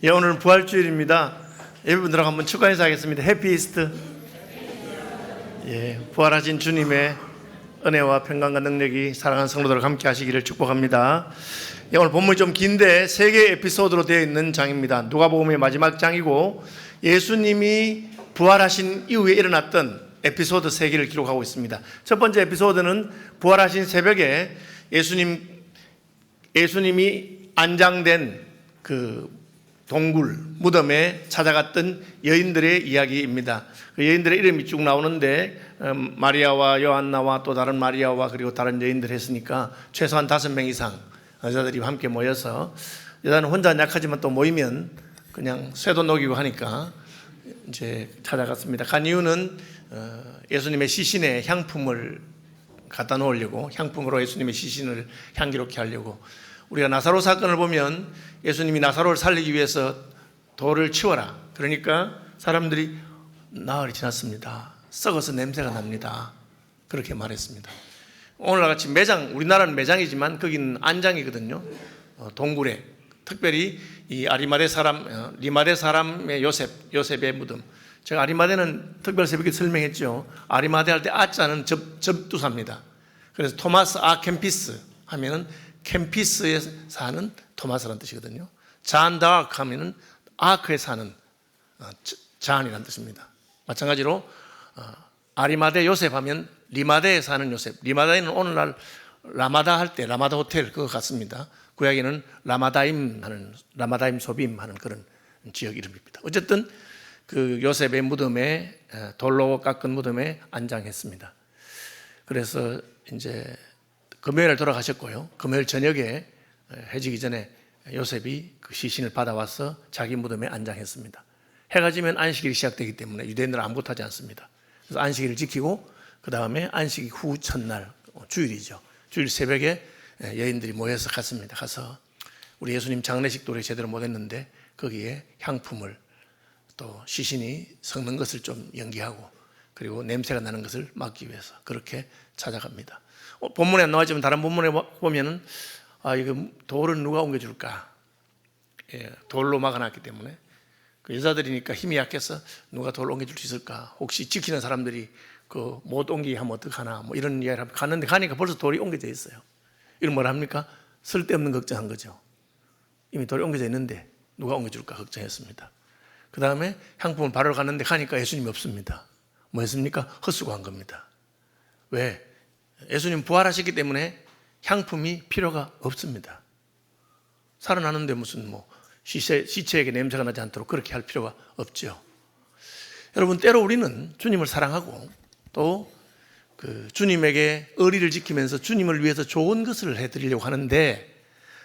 예, 오늘은 부활주일입니다. 여러분들하고 한번 축하 인사하겠습니다. 해피 이스트. 예, 부활하신 주님의 은혜와 평강과 능력이 사랑하는 성도들과 함께 하시기를 축복합니다. 예, 오늘 본문이 좀 긴데 3개의 에피소드로 되어 있는 장입니다. 누가복음의 마지막 장이고 예수님이 부활하신 이후에 일어났던 에피소드 3개를 기록하고 있습니다. 첫 번째 에피소드는 부활하신 새벽에 예수님이 안장된 그 동굴 무덤에 찾아갔던 여인들의 이야기입니다. 그 여인들의 이름이 쭉 나오는데 마리아와 요한나와 또 다른 마리아와 그리고 다른 여인들 했으니까 최소한 5명 이상 여자들이 함께 모여서, 여자는 혼자 약하지만 또 모이면 그냥 쇠도 녹이고 하니까 이제 찾아갔습니다. 간 이유는 예수님의 시신에 향품을 갖다 놓으려고, 향품으로 예수님의 시신을 향기롭게 하려고. 우리가 나사로 사건을 보면 예수님이 나사로를 살리기 위해서 돌을 치워라, 그러니까 사람들이 나흘이 지났습니다, 썩어서 냄새가 납니다, 그렇게 말했습니다. 오늘날 같이 매장, 우리나라는 매장이지만 거기는 안장이거든요. 동굴에, 특별히 이 아리마대 사람, 리마대 사람의 요셉의 무덤. 제가 아리마대는 특별 새벽에 설명했죠. 아리마대 할 때 아자는 접두사입니다. 그래서 토마스 아 캠피스 하면은 캠피스에 사는 토마스라는 뜻이거든요. 잔 다크 하면은 아크에 사는 잔이라는 뜻입니다. 마찬가지로 아리마대 요셉 하면 리마대에 사는 요셉. 리마다에는 오늘날 라마다 할 때 라마다 호텔 그거 같습니다. 구약에는 라마다임 소빔 하는 그런 지역 이름입니다. 어쨌든 그 요셉의 무덤에, 돌로 깎은 무덤에 안장했습니다. 그래서 이제 금요일에 돌아가셨고요. 금요일 저녁에 해지기 전에 요셉이 그 시신을 받아와서 자기 무덤에 안장했습니다. 해가 지면 안식일이 시작되기 때문에 유대인들은 아무것도 하지 않습니다. 그래서 안식일을 지키고 그 다음에 안식 후 첫날, 주일이죠. 주일 새벽에 여인들이 모여서 갔습니다. 가서 우리 예수님 장례식도 우리 제대로 못했는데 거기에 향품을, 또 시신이 썩는 것을 좀 연기하고 그리고 냄새가 나는 것을 막기 위해서 그렇게 찾아갑니다. 본문에 안 나와지만 다른 본문에 보면은 이거 돌은 누가 옮겨줄까? 예, 돌로 막아놨기 때문에 그 여자들이니까 힘이 약해서 누가 돌을 옮겨줄 수 있을까? 혹시 지키는 사람들이 그 못 옮기게 하면 어떡하나? 뭐 이런 이야기를 갔는데 가니까 벌써 돌이 옮겨져 있어요. 이건 뭐라 합니까? 쓸데없는 걱정한 거죠. 이미 돌이 옮겨져 있는데 누가 옮겨줄까 걱정했습니다. 그 다음에 향품을 바르러 갔는데 가니까 예수님이 없습니다. 뭐 했습니까? 헛수고한 겁니다. 왜? 예수님 부활하셨기 때문에 향품이 필요가 없습니다. 살아나는데 무슨 시체에게 냄새가 나지 않도록 그렇게 할 필요가 없죠. 여러분, 때로 우리는 주님을 사랑하고 또 그 주님에게 의리를 지키면서 주님을 위해서 좋은 것을 해드리려고 하는데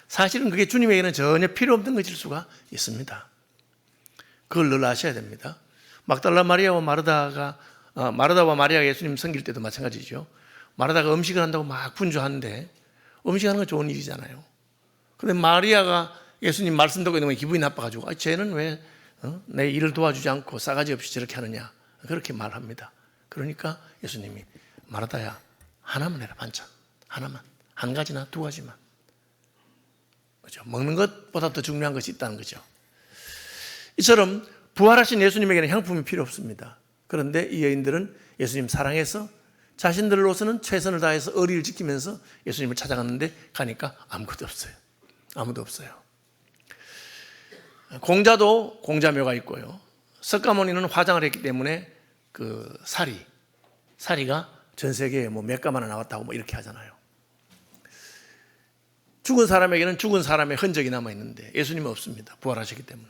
사실은 그게 주님에게는 전혀 필요 없는 것일 수가 있습니다. 그걸 늘 아셔야 됩니다. 막달라 마리아와 마르다와 마리아가 예수님 섬길 때도 마찬가지죠. 마르다가 음식을 한다고 막 분주하는데 음식하는 건 좋은 일이잖아요. 그런데 마리아가 예수님 말씀 듣고 있는 건 기분이 나빠가지고 쟤는 왜 내 일을 도와주지 않고 싸가지 없이 저렇게 하느냐, 그렇게 말합니다. 그러니까 예수님이 마르다야, 하나만 해라, 반찬 하나만, 한 가지나 두 가지만. 그렇죠? 먹는 것보다 더 중요한 것이 있다는 거죠. 이처럼 부활하신 예수님에게는 향품이 필요 없습니다. 그런데 이 여인들은 예수님 사랑해서 자신들로서는 최선을 다해서 의리를 지키면서 예수님을 찾아갔는데 가니까 아무것도 없어요. 아무도 없어요. 공자도 공자묘가 있고요. 석가모니는 화장을 했기 때문에 그 사리가 전 세계에 몇 가마나 나왔다고 이렇게 하잖아요. 죽은 사람에게는 죽은 사람의 흔적이 남아 있는데 예수님은 없습니다. 부활하셨기 때문에.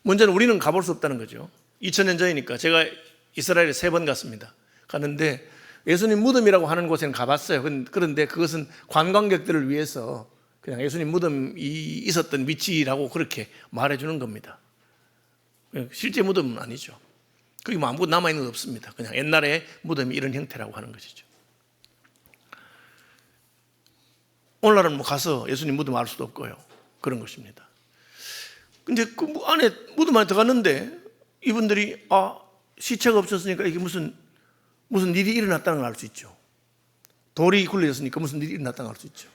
문제는 우리는 가볼 수 없다는 거죠. 2000년 전이니까 제가 이스라엘에 3번 갔습니다. 갔는데 예수님 무덤이라고 하는 곳에는 가봤어요. 그런데 그것은 관광객들을 위해서 그냥 예수님 무덤이 있었던 위치라고 그렇게 말해주는 겁니다. 실제 무덤은 아니죠. 거기 아무것도 남아있는 거 없습니다. 그냥 옛날에 무덤이 이런 형태라고 하는 것이죠. 오늘날은 가서 예수님 무덤 알 수도 없고요. 그런 것입니다. 근데 그 안에 무덤 안에 들어갔는데 이분들이 시체가 없었으니까 이게 무슨 일이 일어났다는 걸 알 수 있죠. 돌이 굴려졌으니까 무슨 일이 일어났다는 걸 알 수 있죠.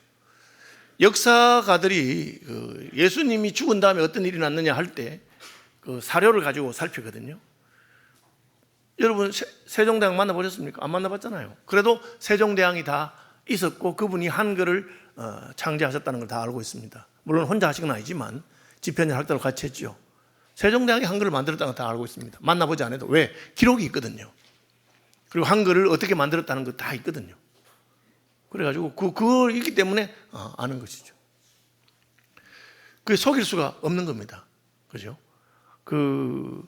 역사가들이 그 예수님이 죽은 다음에 어떤 일이 났느냐 할 때 그 사료를 가지고 살피거든요. 여러분 세종대왕 만나보셨습니까? 안 만나봤잖아요. 그래도 세종대왕이 다 있었고 그분이 한글을 창제하셨다는 걸 다 알고 있습니다. 물론 혼자 하신 건 아니지만 집현전 학자로 같이 했죠. 세종대왕이 한글을 만들었다는 걸 다 알고 있습니다. 만나보지 않아도. 왜? 기록이 있거든요. 그리고 한글을 어떻게 만들었다는 거 다 있거든요. 그래가지고 그걸 있기 때문에 아는 것이죠. 그게 속일 수가 없는 겁니다. 그죠? 그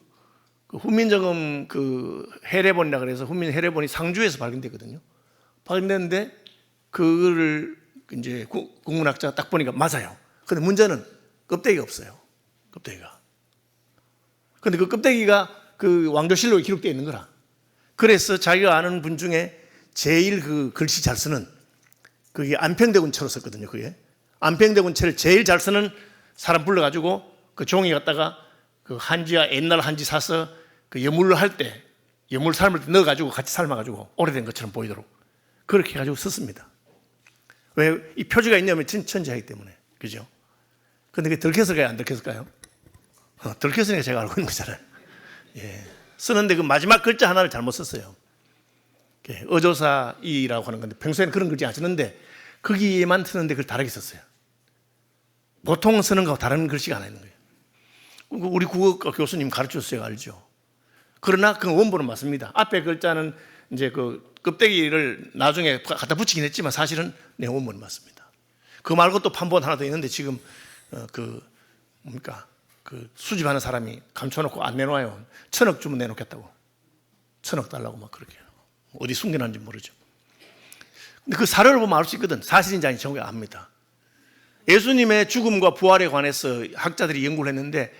훈민정음 그 해례본이라 그래서 훈민 해례본이 상주에서 발견됐거든요. 발견됐는데 그거를 이제 국문학자가 딱 보니까 맞아요. 근데 문제는 껍데기가 없어요. 껍데기가. 근데 그 껍데기가 그 왕조실록에 기록되어 있는 거라. 그래서 자기가 아는 분 중에 제일 그 글씨 잘 쓰는 그게 안평대군체로 썼거든요. 그게 안평대군체를 제일 잘 쓰는 사람 불러가지고 그 종이 갖다가 그 한지와 옛날 한지 사서 그 여물로 할 때 여물 삶을 때 넣어가지고 같이 삶아가지고 오래된 것처럼 보이도록 그렇게 해가지고 썼습니다. 왜? 이 표지가 있냐면 천지하기 때문에. 그죠? 근데 그게 들켰을까요? 안 들켰을까요? 들켰으니까 제가 알고 있는 거잖아요. 예. 쓰는데 그 마지막 글자 하나를 잘못 썼어요. 어조사이라고 하는 건데 평소에는 그런 글자 안 쓰는데 거기에만 쓰는데 그걸 다르게 썼어요. 보통 쓰는 거하고 다른 글씨가 하나 있는 거예요. 우리 국어 교수님 가르쳐줬어요. 알죠? 그러나 그 원본은 맞습니다. 앞에 글자는 이제 그 껍데기를 나중에 갖다 붙이긴 했지만 사실은 내 원본은 맞습니다. 그 말고 또 판본 하나 더 있는데 지금 그 수집하는 사람이 감춰놓고 안 내놓아요. 1,000억 주면 내놓겠다고. 1,000억 달라고 막 그렇게. 어디 숨겨놨는지 모르죠. 근데 그 사료를 보면 알 수 있거든. 사실인지 아닌지 정확히 압니다. 예수님의 죽음과 부활에 관해서 학자들이 연구를 했는데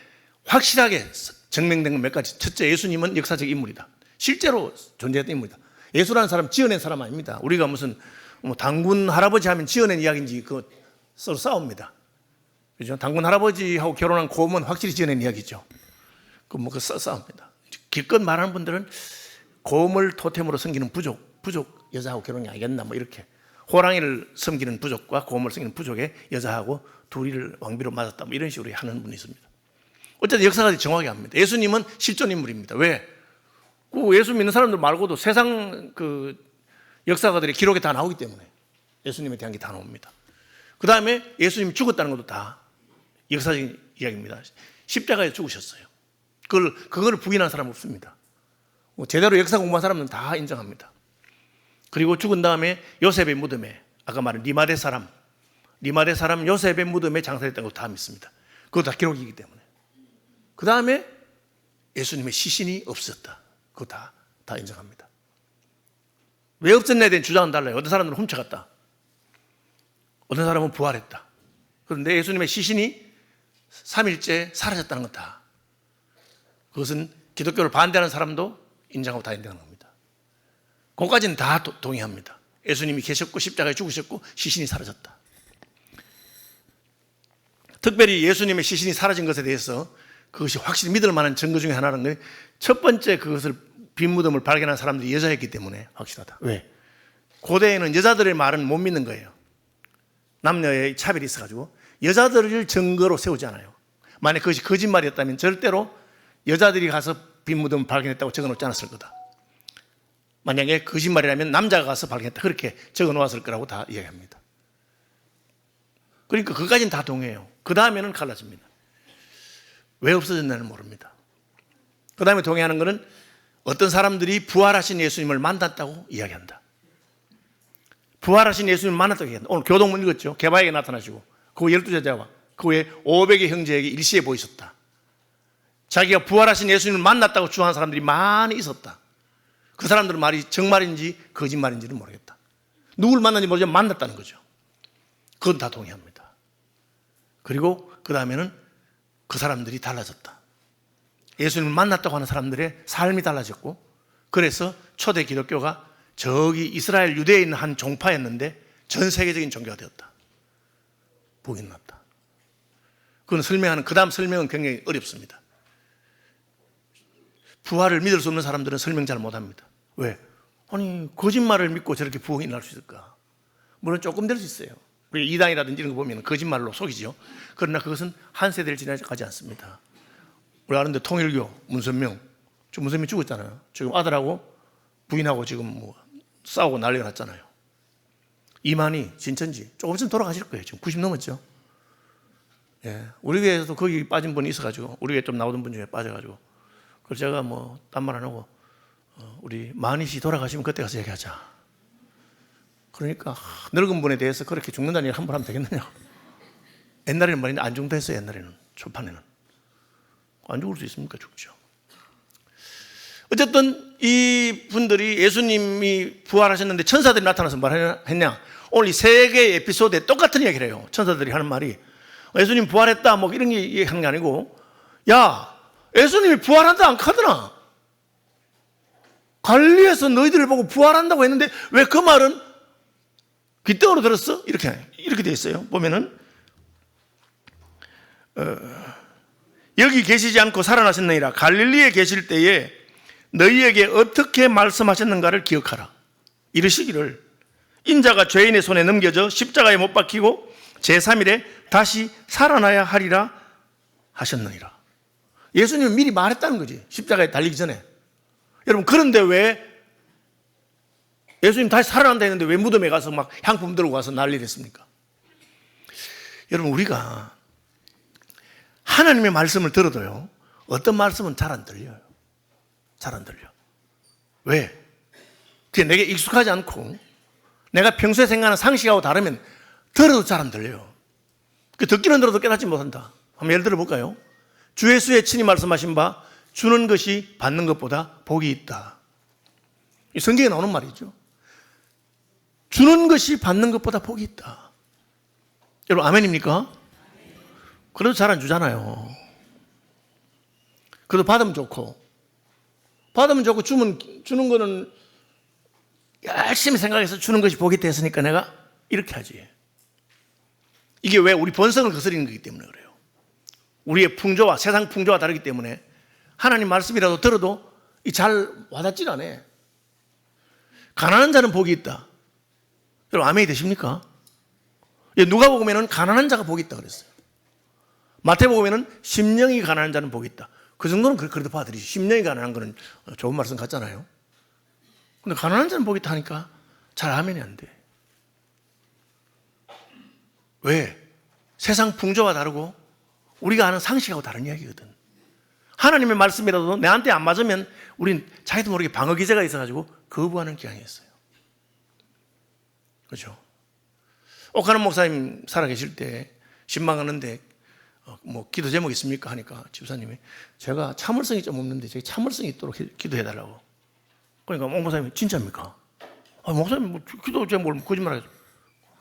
확실하게 증명된 건 몇 가지. 첫째, 예수님은 역사적 인물이다. 실제로 존재했던 인물이다. 예수라는 사람 지어낸 사람 아닙니다. 우리가 무슨 당군 할아버지 하면 지어낸 이야기인지 그 서로 싸웁니다. 그죠? 당군 할아버지하고 결혼한 고음은 확실히 지어낸 이야기죠. 그 싸웁니다. 기껏 말하는 분들은 고음을 토템으로 섬기는 부족 여자하고 결혼이 아니겠나 뭐 이렇게 호랑이를 섬기는 부족과 고음을 섬기는 부족의 여자하고 둘이를 왕비로 맞았다 뭐 이런 식으로 하는 분이 있습니다. 어쨌든 역사가 정확히 합니다. 예수님은 실존 인물입니다. 왜? 그 예수 믿는 사람들 말고도 세상 그 역사가들의 기록에 다 나오기 때문에 예수님에 대한 게 다 나옵니다. 그 다음에 예수님이 죽었다는 것도 다 역사적인 이야기입니다. 십자가에 죽으셨어요. 그걸 부인한 사람 없습니다. 제대로 역사 공부한 사람은 다 인정합니다. 그리고 죽은 다음에 요셉의 무덤에 아까 말한 리마대 사람 요셉의 무덤에 장사했다는 것도 다 믿습니다. 그것도 다 기록이기 때문에. 그 다음에 예수님의 시신이 없었다. 그거 다 인정합니다. 왜 없었냐에 대한 주장은 달라요. 어떤 사람들은 훔쳐갔다. 어떤 사람은 부활했다. 그런데 예수님의 시신이 3일째 사라졌다는 것 다. 그것은 기독교를 반대하는 사람도 인정하고 다 인정하는 겁니다. 그것까지는 다 동의합니다. 예수님이 계셨고 십자가에 죽으셨고 시신이 사라졌다. 특별히 예수님의 시신이 사라진 것에 대해서 그것이 확실히 믿을 만한 증거 중에 하나는 첫 번째 그것을 빈 무덤을 발견한 사람들이 여자였기 때문에 확실하다. 왜? 고대에는 여자들의 말은 못 믿는 거예요. 남녀의 차별이 있어가지고 여자들을 증거로 세우지 않아요. 만약 그것이 거짓말이었다면 절대로 여자들이 가서 빈 무덤을 발견했다고 적어놓지 않았을 거다. 만약에 거짓말이라면 남자가 가서 발견했다 그렇게 적어놓았을 거라고 다 이야기합니다. 그러니까 그까지는 다 동의해요. 그 다음에는 갈라집니다. 왜 없어졌나는 모릅니다. 그 다음에 동의하는 것은 어떤 사람들이 부활하신 예수님을 만났다고 이야기한다. 부활하신 예수님을 만났다고 이야기한다. 오늘 교동문 읽었죠? 개바에게 나타나시고 그 12제자와 그 외에 500의 형제에게 일시에 보이셨다. 자기가 부활하신 예수님을 만났다고 주장하는 사람들이 많이 있었다. 그 사람들은 말이 정말인지 거짓말인지는 모르겠다. 누굴 만났는지 모르지만 만났다는 거죠. 그건 다 동의합니다. 그리고 그 다음에는 그 사람들이 달라졌다. 예수님을 만났다고 하는 사람들의 삶이 달라졌고 그래서 초대 기독교가 저기 이스라엘 유대에 있는 한 종파였는데 전 세계적인 종교가 되었다. 복이 났다. 그건 설명하는 그 다음 설명은 굉장히 어렵습니다. 부활을 믿을 수 없는 사람들은 설명 잘 못합니다. 왜? 아니 거짓말을 믿고 저렇게 부흥이 날 수 있을까? 물론 조금 될 수 있어요. 우리 이단이라든지 이런 거 보면 거짓말로 속이죠. 그러나 그것은 한 세대를 지나가지 않습니다. 우리 아는데 통일교 문선명, 문선명 죽었잖아요. 지금 아들하고 부인하고 지금 뭐 싸우고 난리가 났잖아요. 이만희, 진천지 조금 있으면 돌아가실 거예요. 지금 90 넘었죠. 예, 우리 교회에서도 거기 빠진 분이 있어가지고 우리 교회 좀 나오던 분 중에 빠져가지고 그래서 제가 뭐 딴 말 안 하고 우리 만희 씨 돌아가시면 그때 가서 얘기하자. 그러니까 늙은 분에 대해서 그렇게 죽는다는 얘기 한 번 하면 되겠느냐. 옛날에는 말인데 안 죽는다 했어요. 옛날에는 초판에는 안 죽을 수 있습니까? 죽죠. 어쨌든 이 분들이 예수님이 부활하셨는데 천사들이 나타나서 말했냐. 오늘 이 세 개의 에피소드에 똑같은 얘기를 해요. 천사들이 하는 말이 예수님 부활했다 뭐 이런 얘기하는 게 아니고, 야 예수님이 부활한다 안 하더나. 갈릴리에서 너희들을 보고 부활한다고 했는데 왜 그 말은 귓등으로 들었어? 이렇게 되어 있어요. 보면은 여기 계시지 않고 살아나셨느니라. 갈릴리에 계실 때에 너희에게 어떻게 말씀하셨는가를 기억하라. 이르시기를 인자가 죄인의 손에 넘겨져 십자가에 못 박히고 제3일에 다시 살아나야 하리라 하셨느니라. 예수님은 미리 말했다는 거지. 십자가에 달리기 전에. 여러분 그런데 왜 예수님 다시 살아난다 했는데 왜 무덤에 가서 막 향품 들고 가서 난리를 했습니까? 여러분 우리가 하나님의 말씀을 들어도요 어떤 말씀은 잘 안 들려요. 잘 안 들려. 왜? 그게 내게 익숙하지 않고 내가 평소에 생각하는 상식하고 다르면 들어도 잘 안 들려요. 그 듣기는 들어도 깨닫지 못한다. 한번 예를 들어 볼까요? 주 예수의 친히 말씀하신 바 주는 것이 받는 것보다 복이 있다. 이 성경에 나오는 말이죠. 주는 것이 받는 것보다 복이 있다. 여러분 아멘입니까? 그래도 잘 안 주잖아요. 그래도 받으면 좋고 주는 거는 열심히 생각해서 주는 것이 복이 됐으니까 내가 이렇게 하지. 이게 왜 우리 본성을 거스리는 거기 때문에 그래요. 우리의 풍조와 세상 풍조와 다르기 때문에 하나님 말씀이라도 들어도 잘 와닿지가 않아. 가난한 자는 복이 있다. 여러분 아멘이 되십니까? 누가복음에는 가난한 자가 복이 있다 그랬어요. 마태복음에는 심령이 가난한 자는 복이 있다. 그 정도는 그래도 봐드리지. 심령이 가난한 거는 좋은 말씀 같잖아요. 근데 가난한 자는 복이 있다 하니까 잘 아멘이 안 돼. 왜? 세상 풍조와 다르고 우리가 아는 상식하고 다른 이야기거든. 하나님의 말씀이라도 내한테 안 맞으면 우린 자기도 모르게 방어 기제가 있어가지고 거부하는 경향이 있어요. 그렇죠? 옥하는 목사님 살아계실 때 신방하는데 뭐 기도 제목 있습니까? 하니까 집사님이 제가 참을성이 좀 없는데 저기 참을성이 있도록 기도해달라고. 그러니까 옥 목사님이 진짜입니까? 목사님 뭐 기도 제목을 거짓말하겠어.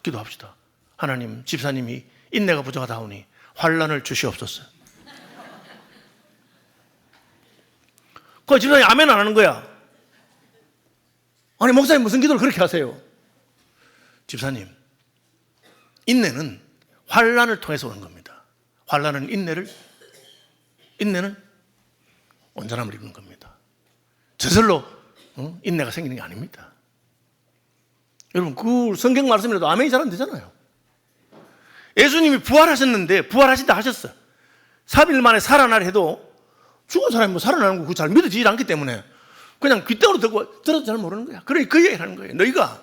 기도합시다. 하나님 집사님이 인내가 부족하다오니 환난을 주시옵소서. 그 집사님이 아멘 안 하는 거야. 아니 목사님 무슨 기도를 그렇게 하세요? 집사님 인내는 환난을 통해서 오는 겁니다. 환난은 인내는 온전함을 입는 겁니다. 저절로 인내가 생기는 게 아닙니다. 여러분 그 성경 말씀이라도 아멘이 잘 안 되잖아요. 예수님이 부활하셨는데 부활하신다 하셨어요. 3일 만에 살아나려 해도 죽은 사람이 뭐 살아나는 거 잘 믿어지지 않기 때문에 그냥 귓등으로 들어도 잘 모르는 거야. 그러니까 그 얘기를 하는 거예요. 너희가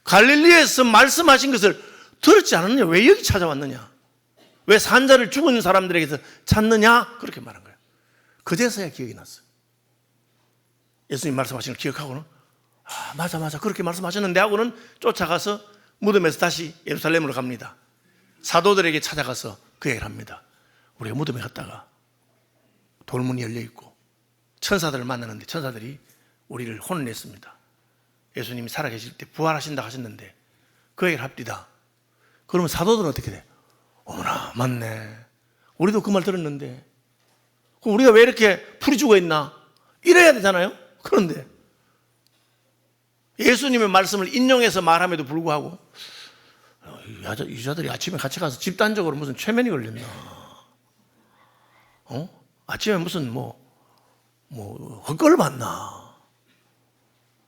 갈릴리에서 말씀하신 것을 들었지 않았느냐? 왜 여기 찾아왔느냐? 왜 산자를 죽은 사람들에게서 찾느냐? 그렇게 말한 거예요. 그제서야 기억이 났어요. 예수님 말씀하신 걸 기억하고는 맞아 그렇게 말씀하셨는데 하고는 쫓아가서 무덤에서 다시 예루살렘으로 갑니다. 사도들에게 찾아가서 그 얘기를 합니다. 우리가 무덤에 갔다가 돌문이 열려있고 천사들을 만나는데 천사들이 우리를 혼냈습니다. 예수님이 살아계실 때 부활하신다 하셨는데 그 얘기를 합디다. 그러면 사도들은 어떻게 돼? 어머나 맞네. 우리도 그 말 들었는데 그럼 우리가 왜 이렇게 풀이 죽어있나? 이래야 되잖아요. 그런데 예수님의 말씀을 인용해서 말함에도 불구하고 이 자들이 아침에 같이 가서 집단적으로 무슨 최면이 걸렸나? 아침에 무슨 헛걸 봤나?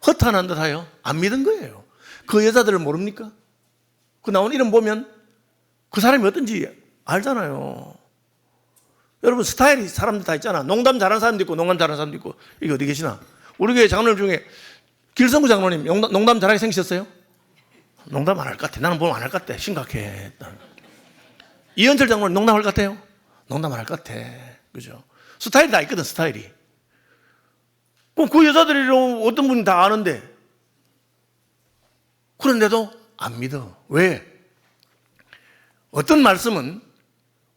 허탄한 듯하여 안 믿은 거예요. 그 여자들을 모릅니까? 그 나온 이름 보면 그 사람이 어떤지 알잖아요. 여러분 스타일이 사람들 다 있잖아. 농담 잘하는 사람도 있고 농담 잘하는 사람도 있고. 이게 어디 계시나? 우리 교회 장로님 중에 길성구 장로님 농담 잘하게 생기셨어요? 농담 안 할 것 같아. 나는 보면 안 할 것 같아. 심각해. 이현철 장로님 농담할 것 같아요? 농담 안 할 것 같아. 그죠? 스타일이 다 있거든, 스타일이. 그럼 그 여자들이 어떤 분이 다 아는데 그런데도 안 믿어. 왜? 어떤 말씀은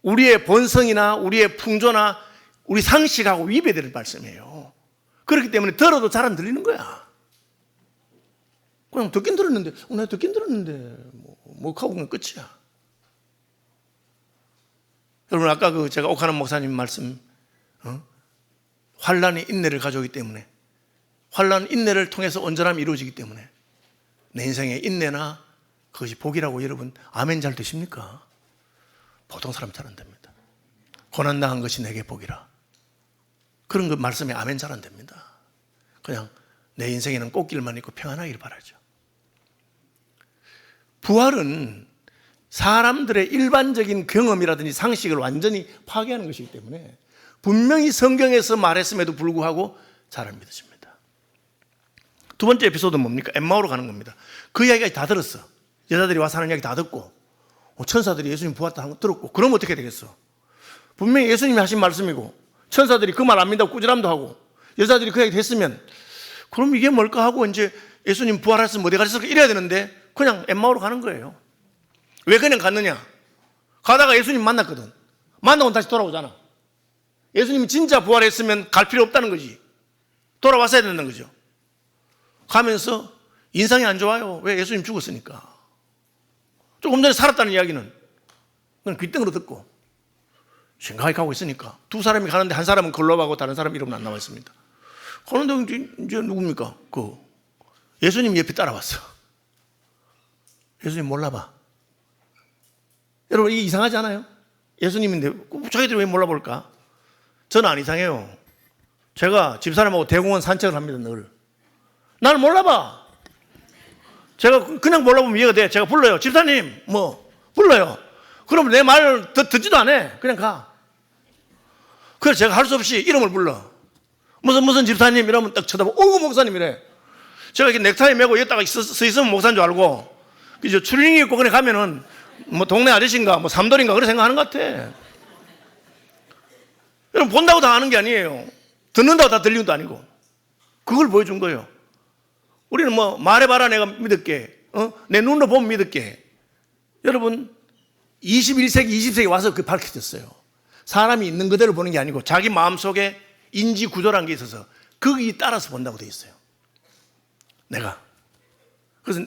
우리의 본성이나 우리의 풍조나 우리 상식하고 위배될 말씀이에요. 그렇기 때문에 들어도 잘 안 들리는 거야. 그냥 듣긴 들었는데, 내가 듣긴 들었는데, 뭐 하고 그냥 끝이야. 여러분, 아까 제가 옥하는 목사님 말씀, 환란이 인내를 가져오기 때문에, 환란 인내를 통해서 온전함이 이루어지기 때문에, 내 인생의 인내나 그것이 복이라고 여러분, 아멘 잘 되십니까? 보통 사람 잘 안 됩니다. 고난당한 것이 내게 복이라. 그런 그 말씀에 아멘 잘 안 됩니다. 그냥 내 인생에는 꽃길만 있고 평안하길 바라죠. 부활은 사람들의 일반적인 경험이라든지 상식을 완전히 파괴하는 것이기 때문에 분명히 성경에서 말했음에도 불구하고 잘 안 믿어집니다. 두 번째 에피소드는 뭡니까? 엠마오로 가는 겁니다. 그 이야기까지 다 들었어. 여자들이 와서 하는 이야기 다 듣고 천사들이 예수님 부활했다는 거 들었고 그럼 어떻게 되겠어? 분명히 예수님이 하신 말씀이고 천사들이 그 말 안 믿다고 꾸지람도 하고 여자들이 그 이야기 했으면 그럼 이게 뭘까 하고 이제 예수님 부활했으면 어디 가셨을까 이래야 되는데 그냥 엠마오로 가는 거예요. 왜 그냥 갔느냐? 가다가 예수님 만났거든. 만나고 다시 돌아오잖아. 예수님이 진짜 부활했으면 갈 필요 없다는 거지. 돌아왔어야 된다는 거죠. 가면서 인상이 안 좋아요. 왜? 예수님 죽었으니까. 조금 전에 살았다는 이야기는 그냥 귓등으로 듣고 심각하게 가고 있으니까 두 사람이 가는데 한 사람은 글로바고 다른 사람 이름은 안 나와 있습니다. 그런데 이제 누굽니까? 예수님 옆에 따라왔어. 예수님 몰라봐. 여러분 이게 이상하지 않아요? 예수님인데 자기들이 왜 몰라볼까? 저는 안 이상해요. 제가 집사람하고 대공원 산책을 합니다. 늘. 나를 몰라봐. 제가 그냥 몰라보면 이해가 돼. 제가 불러요. 집사님 불러요. 그러면 내 말을 듣지도 않아. 그냥 가. 그래서 제가 할 수 없이 이름을 불러. 무슨 집사님 이러면 딱 쳐다보고 목사님이래. 제가 이렇게 넥타이 메고 여기다가 서 있으면 목사인 줄 알고 이제 추리닝 입고 그냥 가면은 동네 아저씨인가 삼돌인가 그렇게 생각하는 것 같아. 여러분 본다고 다 아는 게 아니에요. 듣는다고 다 들리는 것도 아니고 그걸 보여준 거예요. 우리는 말해봐라 내가 믿을게. 내 눈으로 보면 믿을게. 여러분 21세기 20세기 와서 그게 밝혀졌어요. 사람이 있는 그대로 보는 게 아니고 자기 마음속에 인지 구조라는 게 있어서 거기에 따라서 본다고 돼 있어요. 내가 그래서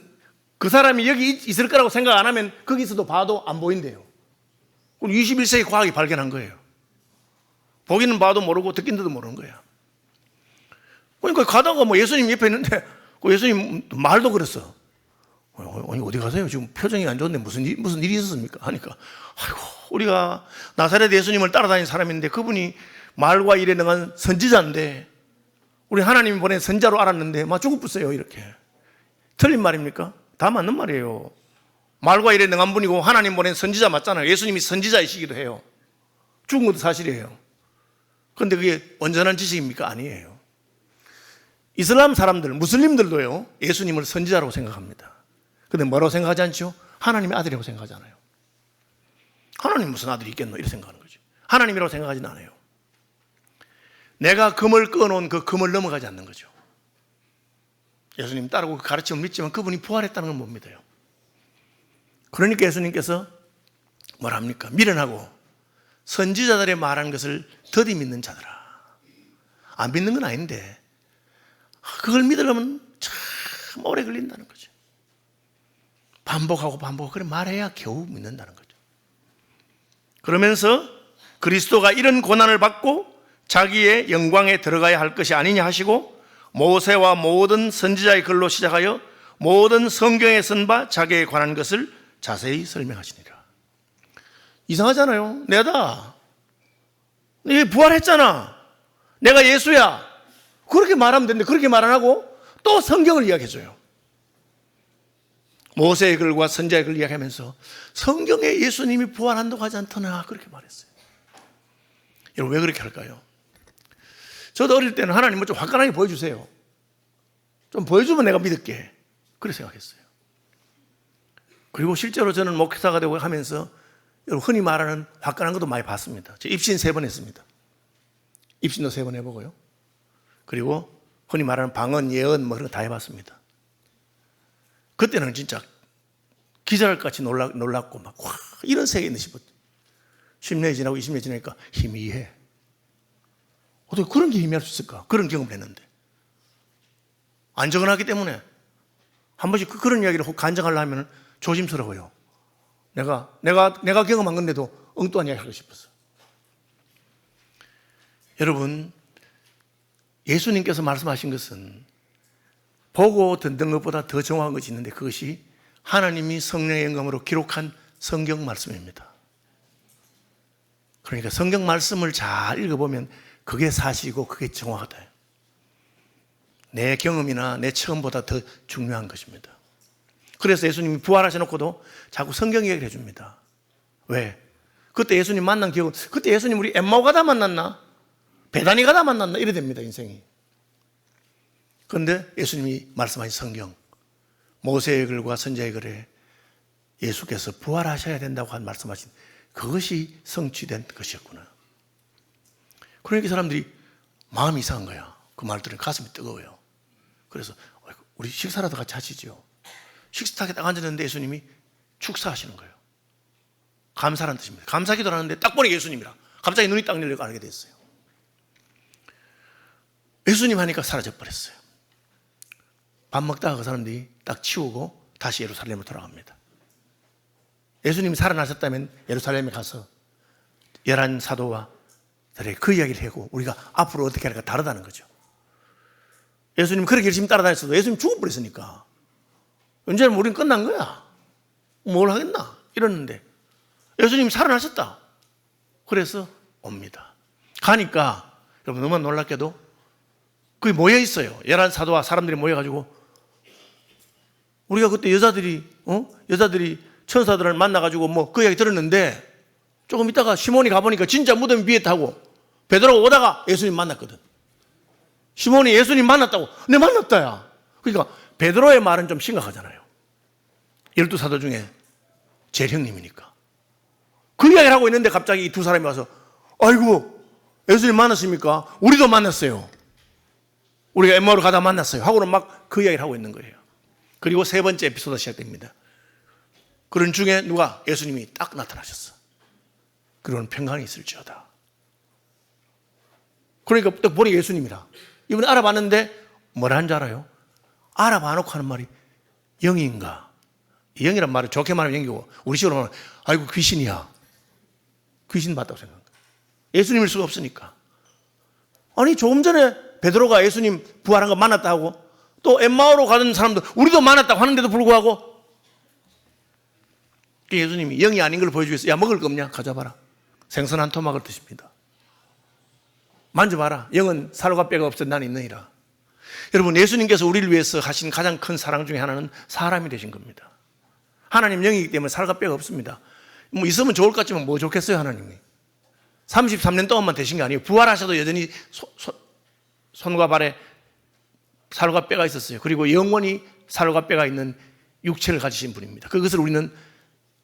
그 사람이 여기 있을 거라고 생각 안 하면 거기서도 봐도 안 보인대요. 21세기 과학이 발견한 거예요. 보기는 봐도 모르고 듣긴도 모르는 거야. 그러니까 가다가 예수님 옆에 있는데 그 예수님 말도 그랬어. 아니 어디 가세요? 지금 표정이 안 좋은데 무슨 일이 있었습니까? 하니까 아이고 우리가 나사렛 예수님을 따라다니는 사람인데 그분이 말과 일에 능한 선지자인데 우리 하나님이 보낸 선자로 알았는데 막 죽을뿌세요 이렇게. 틀린 말입니까? 다 맞는 말이에요. 말과 일에 능한 분이고 하나님 보낸 선지자 맞잖아요. 예수님이 선지자이시기도 해요. 죽은 것도 사실이에요. 그런데 그게 온전한 지식입니까? 아니에요. 이슬람 사람들, 무슬림들도요 예수님을 선지자라고 생각합니다. 그런데 뭐라고 생각하지 않죠? 하나님의 아들이라고 생각하잖아요. 하나님 무슨 아들이 있겠노? 이렇게 생각하는 거죠. 하나님이라고 생각하지는 않아요. 내가 금을 꺼놓은 그 금을 넘어가지 않는 거죠. 예수님 따르고 그 가르침을 믿지만 그분이 부활했다는 건 못 믿어요. 그러니까 예수님께서 뭐라 합니까? 미련하고 선지자들의 말한 것을 더디 믿는 자들아. 안 믿는 건 아닌데 그걸 믿으려면 참 오래 걸린다는 거죠. 반복하고 그래 말해야 겨우 믿는다는 거죠. 그러면서 그리스도가 이런 고난을 받고 자기의 영광에 들어가야 할 것이 아니냐 하시고 모세와 모든 선지자의 글로 시작하여 모든 성경에 쓴 바 자기에 관한 것을 자세히 설명하시니라. 이상하잖아요. 내가 부활했잖아. 내가 예수야. 그렇게 말하면 되는데 그렇게 말 안 하고 또 성경을 이야기해줘요. 모세의 글과 선지자의 글 이야기하면서 성경에 예수님이 부활한다고 하지 않더나 그렇게 말했어요. 여러분 왜 그렇게 할까요? 저도 어릴 때는 하나님을 좀 화끈하게 보여주세요. 좀 보여주면 내가 믿을게. 그렇게 생각했어요. 그리고 실제로 저는 목회자가 되고 하면서 여러분 흔히 말하는 화끈한 것도 많이 봤습니다. 저 입신 3번 했습니다. 입신도 3번 해보고요. 그리고 흔히 말하는 방언, 예언 뭐 그런 거 다 해봤습니다. 그때는 진짜 기절할같이 놀랐고 막 와, 이런 세계에 있는 싶었죠. 10년이 지나고 20년이 지나니까 희미해. 어떻게 그런 게 희미할 수 있을까? 그런 경험을 했는데 안 적응하기 때문에 한 번씩 그런 이야기를 간증하려면 조심스러워요. 내가 경험한 건데도 엉뚱한 이야기 하고 싶었어. 여러분, 예수님께서 말씀하신 것은 보고 듣는 것보다 더 정확한 것이 있는데 그것이 하나님이 성령의 영감으로 기록한 성경 말씀입니다. 그러니까 성경 말씀을 잘 읽어보면 그게 사실이고 그게 정확하다. 내 경험이나 내 체험보다 더 중요한 것입니다. 그래서 예수님이 부활하셔놓고도 자꾸 성경 이야기를 해줍니다. 왜? 그때 예수님 만난 기억은 그때 예수님 우리 엠마오 가다 만났나? 베다니 가다 만났나? 이래 됩니다 인생이. 그런데 예수님이 말씀하신 성경 모세의 글과 선지자의 글에 예수께서 부활하셔야 된다고 말씀하신 그것이 성취된 것이었구나. 그러니까 사람들이 마음이 이상한 거야. 그 말 들으면 가슴이 뜨거워요. 그래서 우리 식사라도 같이 하시죠. 식탁에 딱 앉았는데 예수님이 축사하시는 거예요. 감사라는 뜻입니다. 감사기도를 하는데 딱 보니 예수님이라 갑자기 눈이 딱 열리고 알게 됐어요. 예수님 하니까 사라져버렸어요. 밥 먹다가 그 사람들이 딱 치우고 다시 예루살렘으로 돌아갑니다. 예수님이 살아나셨다면 예루살렘에 가서 11 사도와 그 이야기를 하고 우리가 앞으로 어떻게 할까 다르다는 거죠. 예수님 그렇게 열심히 따라다녔어도 예수님 죽어버렸으니까 이제는 우리는 끝난 거야. 뭘 하겠나 이러는데 예수님이 살아나셨다. 그래서 옵니다. 가니까 여러분 너무 놀랍게도 그게 모여 있어요. 11 사도와 사람들이 모여가지고 우리가 그때 여자들이 천사들을 만나가지고 뭐 그 이야기 들었는데 조금 있다가 시몬이 가보니까 진짜 무덤이 비었다고 베드로가 오다가 예수님 만났거든. 시몬이 예수님 만났다고. 내 만났다야. 그러니까 베드로의 말은 좀 심각하잖아요. 12 사도 중에 제일 형님이니까. 그 이야기를 하고 있는데 갑자기 이 2 사람이 와서 아이고 예수님 만났습니까? 우리도 만났어요. 우리가 엠마오로 가다 만났어요. 하고는 막 그 이야기를 하고 있는 거예요. 그리고 3번째 에피소드가 시작됩니다. 그런 중에 누가 예수님이 딱 나타나셨어. 그런 평강이 있을지어다. 그러니까 딱 보니 예수님이라. 이번에 알아봤는데 뭐라 하는 줄 알아요? 알아봐놓고 하는 말이 영인가? 영이란 말은 좋게 말하면 영이고 우리 식으로 말하면 아이고 귀신이야. 귀신 봤다고 생각합니다. 예수님일 수가 없으니까. 아니 조금 전에 베드로가 예수님 부활한 거 만났다 하고 또 엠마오로 가던 사람들 우리도 만났다고 하는데도 불구하고 예수님이 영이 아닌 걸 보여주겠어요. 야 먹을 거 없냐? 가져봐라. 생선 한 토막을 드십니다. 만져봐라. 영은 살과 뼈가 없어 난 있느니라. 여러분 예수님께서 우리를 위해서 하신 가장 큰 사랑 중에 하나는 사람이 되신 겁니다. 하나님 영이기 때문에 살과 뼈가 없습니다. 뭐 있으면 좋을 것 같지만 뭐 좋겠어요 하나님이. 33년 동안만 되신 게 아니에요. 부활하셔도 여전히 손과 발에 살과 뼈가 있었어요. 그리고 영원히 살과 뼈가 있는 육체를 가지신 분입니다. 그것을 우리는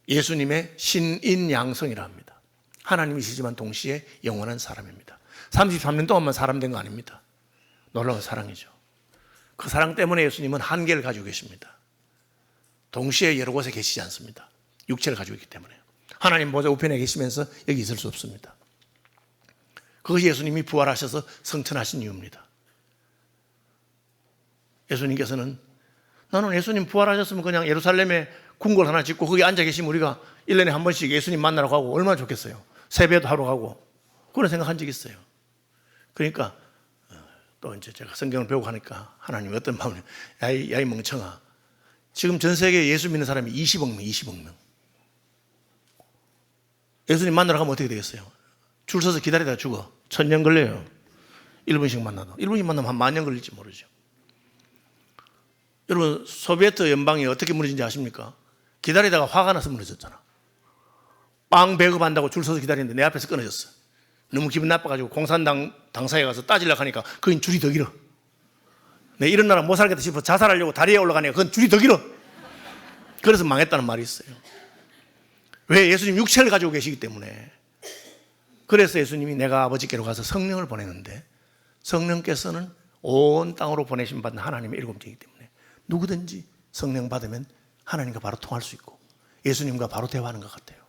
예수님의 신인양성이라 합니다. 하나님이시지만 동시에 영원한 사람입니다. 33년 동안만 사람 된 거 아닙니다. 놀라운 사랑이죠. 그 사랑 때문에 예수님은 한계를 가지고 계십니다. 동시에 여러 곳에 계시지 않습니다. 육체를 가지고 있기 때문에. 하나님 보좌 우편에 계시면서 여기 있을 수 없습니다. 그것이 예수님이 부활하셔서 성천하신 이유입니다. 예수님께서는 나는 예수님 부활하셨으면 그냥 예루살렘에 궁궐 하나 짓고 거기 앉아 계시면 우리가 1년에 한 번씩 예수님 만나러 가고 얼마나 좋겠어요. 세배도 하러 가고 그런 생각한 적이 있어요. 그러니까 또 이제 제가 성경을 배우고 하니까 하나님이 어떤 마음을 야이 멍청아. 지금 전 세계에 예수 믿는 사람이 20억 명. 예수님 만나러 가면 어떻게 되겠어요? 줄 서서 기다리다가 죽어. 1000년 걸려요. 1분씩 만나도. 1분씩 만나면 한 10,000년 걸릴지 모르죠. 여러분, 소비에트 연방이 어떻게 무너진지 아십니까? 기다리다가 화가 나서 무너졌잖아. 빵 배급한다고 줄 서서 기다리는데 내 앞에서 끊어졌어. 너무 기분 나빠가지고 공산당 당사에 가서 따지려고 하니까 그건 줄이 더 길어. 내 이런 나라 못 살겠다 싶어 자살하려고 다리에 올라가니까 그건 줄이 더 길어. 그래서 망했다는 말이 있어요. 왜? 예수님 육체를 가지고 계시기 때문에. 그래서 예수님이 내가 아버지께로 가서 성령을 보내는데 성령께서는 온 땅으로 보내심 받는 하나님의 일곱째이기 때문에 누구든지 성령 받으면 하나님과 바로 통할 수 있고 예수님과 바로 대화하는 것 같아요.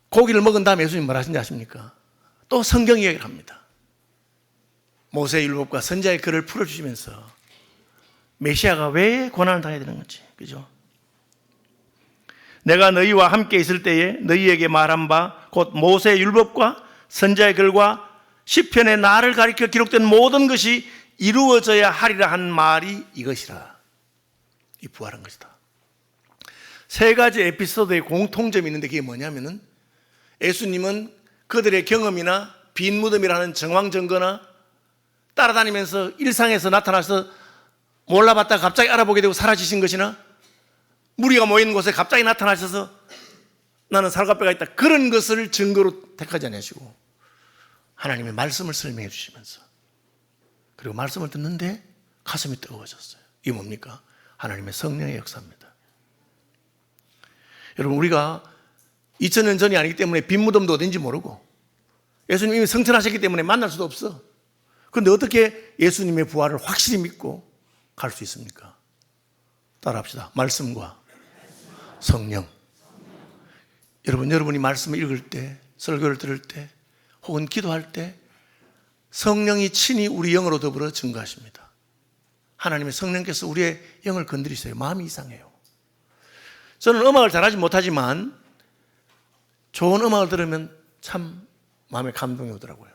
고기를 먹은 다음에 예수님 뭐라 하신지 아십니까? 또 성경 이야기를 합니다. 모세의 율법과 선지자의 글을 풀어주시면서 메시아가 왜 고난을 당해야 되는 건지, 그죠? 내가 너희와 함께 있을 때에 너희에게 말한 바 곧 모세의 율법과 선지자의 글과 시편에 나를 가리켜 기록된 모든 것이 이루어져야 하리라 한 말이 이것이라. 이 부활한 것이다. 세 가지 에피소드의 공통점이 있는데 그게 뭐냐면은 예수님은 그들의 경험이나 빈 무덤이라는 정황 증거나 따라다니면서 일상에서 나타나서 몰라봤다가 갑자기 알아보게 되고 사라지신 것이나 무리가 모이는 곳에 갑자기 나타나셔서 나는 살갑배가 있다, 그런 것을 증거로 택하지 않으시고 하나님의 말씀을 설명해 주시면서, 그리고 말씀을 듣는데 가슴이 뜨거워졌어요. 이게 뭡니까? 하나님의 성령의 역사입니다. 여러분, 우리가 2000년 전이 아니기 때문에 빈 무덤도 어딘지 모르고 예수님이 이미 성천하셨기 때문에 만날 수도 없어. 그런데 어떻게 예수님의 부활을 확실히 믿고 갈 수 있습니까? 따라합시다. 말씀과 성령. 여러분이 말씀을 읽을 때, 설교를 들을 때, 혹은 기도할 때 성령이 친히 우리 영으로 더불어 증거하십니다. 하나님의 성령께서 우리의 영을 건드리세요. 마음이 이상해요. 저는 음악을 잘하지 못하지만 좋은 음악을 들으면 참 마음에 감동이 오더라고요.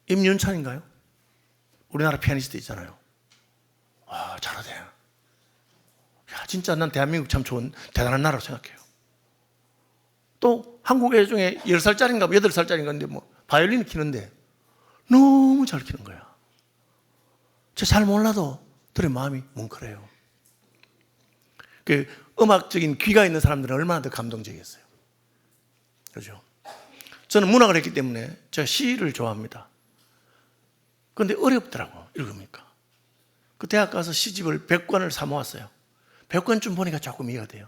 임윤찬인가요? 우리나라 피아니스트 있잖아요. 와, 잘하네. 야, 진짜 난 대한민국 참 좋은 대단한 나라로 생각해요. 또 한국애 중에 10살짜리인가 8살짜리인가 뭐 바이올린을 키는데 너무 잘 키는 거야. 저 잘 몰라도 들의 마음이 뭉클해요. 그 음악적인 귀가 있는 사람들은 얼마나 더 감동적이겠어요. 그렇죠? 저는 문학을 했기 때문에 제가 시를 좋아합니다. 그런데 어렵더라고, 읽으니까. 그 대학 가서 시집을 100권을 사 모았어요. 100권쯤 보니까 조금 이해가 돼요.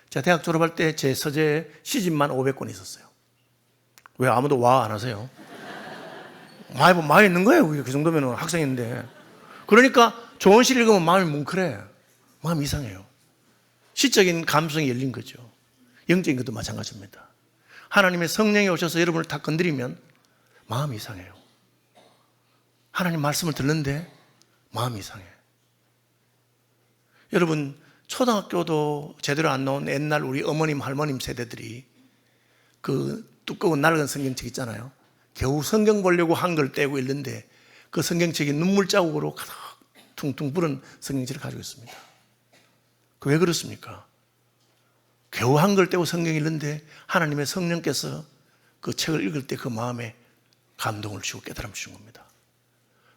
제가 대학 졸업할 때 제 서재에 시집만 500권 있었어요. 왜 아무도 와 안 하세요? 많이 있는 거예요. 그 정도면 학생인데. 그러니까 좋은 시를 읽으면 마음이 뭉클해. 마음이 이상해요. 시적인 감성이 열린 거죠. 영적인 것도 마찬가지입니다. 하나님의 성령이 오셔서 여러분을 다 건드리면 마음이 이상해요. 하나님 말씀을 듣는데 마음이 이상해. 여러분, 초등학교도 제대로 안 나온 옛날 우리 어머님, 할머님 세대들이 그 두꺼운 낡은 성경책 있잖아요. 겨우 성경 보려고 한글 떼고 읽는데 그 성경책이 눈물 자국으로 가득 퉁퉁 부른 성경책을 가지고 있습니다. 그 왜 그렇습니까? 겨우 한글 떼고 성경 읽는데 하나님의 성령께서 그 책을 읽을 때 그 마음에 감동을 주고 깨달음을 주신 겁니다.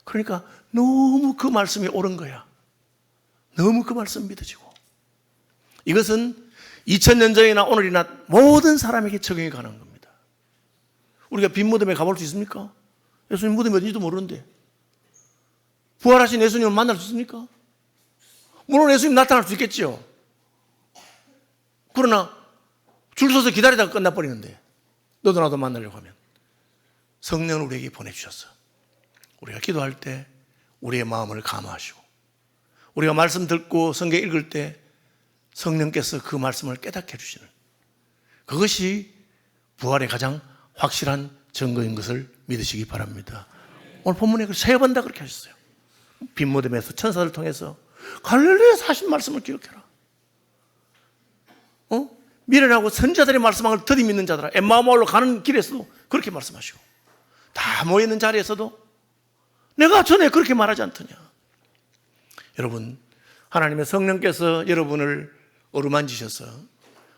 그러니까 너무 그 말씀이 옳은 거야. 너무 그 말씀 믿어지고. 이것은 2000년 전이나 오늘이나 모든 사람에게 적용이 가능한 겁니다. 우리가 빈 무덤에 가볼 수 있습니까? 예수님 무덤이 어딘지도 모르는데. 부활하신 예수님을 만날 수 있습니까? 물론 예수님 나타날 수 있겠죠. 그러나 줄 서서 기다리다가 끝나버리는데 너도 나도 만나려고 하면 성령을 우리에게 보내주셔서 우리가 기도할 때 우리의 마음을 감화하시고 우리가 말씀 듣고 성경 읽을 때 성령께서 그 말씀을 깨닫게 해주시는, 그것이 부활의 가장 확실한 증거인 것을 믿으시기 바랍니다. 오늘 본문에 3번 다 그렇게 하셨어요. 빈 무덤에서 천사를 통해서 갈릴리에서 하신 말씀을 기억해라. 미련하고 선자들의 말씀을 더디 믿는 자들아, 엠마오로 가는 길에서도 그렇게 말씀하시고 다 모여있는 자리에서도 내가 전에 그렇게 말하지 않더냐. 여러분, 하나님의 성령께서 여러분을 어루만지셔서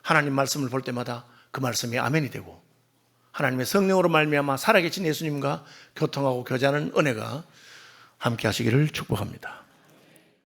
하나님 말씀을 볼 때마다 그 말씀이 아멘이 되고 하나님의 성령으로 말미암아 살아계신 예수님과 교통하고 교제하는 은혜가 함께 하시기를 축복합니다.